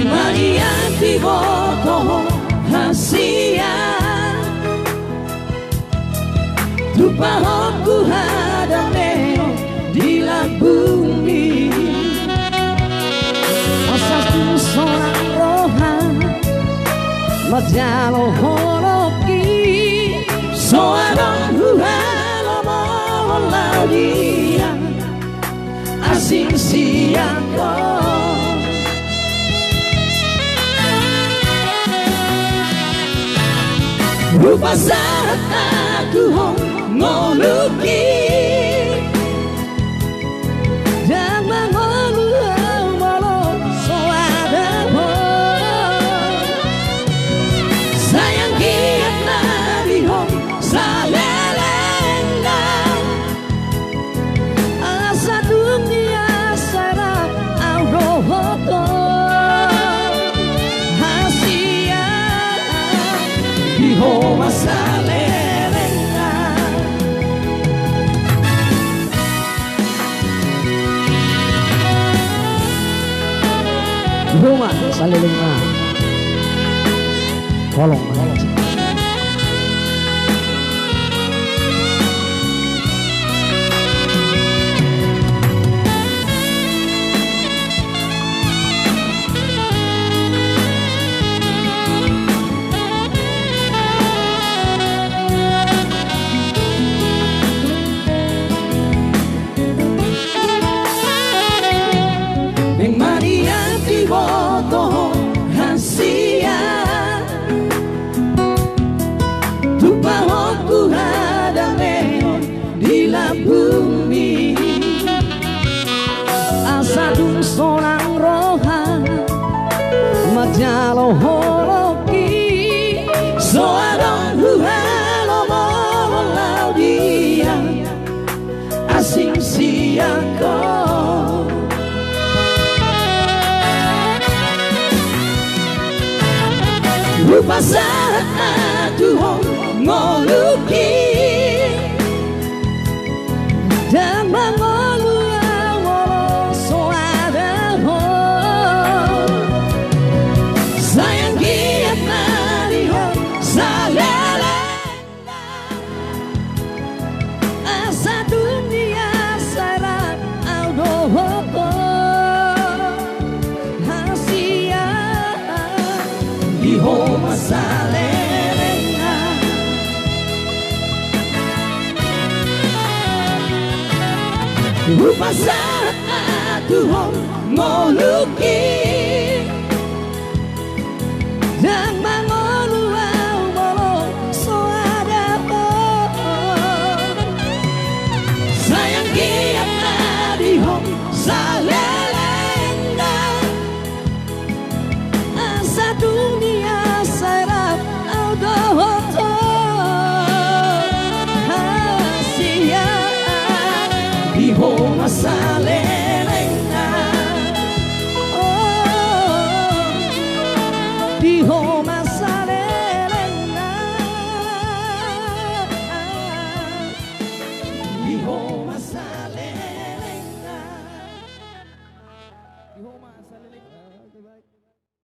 Maria di voto hasia Lupa aku hadame di bumi Asaku seorang rohan Majalo holoki Soadong huhalo mawala dia Asing siangko Rupa saat aku ngoluki Dan mengolu walau soada Sayang kiat nari hong salelengga Asa dunia sarap aurohoto Hasia Diho masalenga Roma salilinga Kolong mengaji Voto hasia Tupa aku hadame di bumi Asadung seorang rohan Majalo holoki Soadong huhalo mawala dia Asing siako Rupa saat aku ngoluki Dan mengolu walau soada Sayang kiat nari hong salelengga Asa dunia sarap audohoto Hasia Diho masalenga Rupa saat aku ngoluki Dan mengolu walau soada Sayang kiat nadi hong salelengga Asa dunia sarap audohoto Hasia Diho masalenga Oh Diho masalenga Diho masalenga Diho masalenga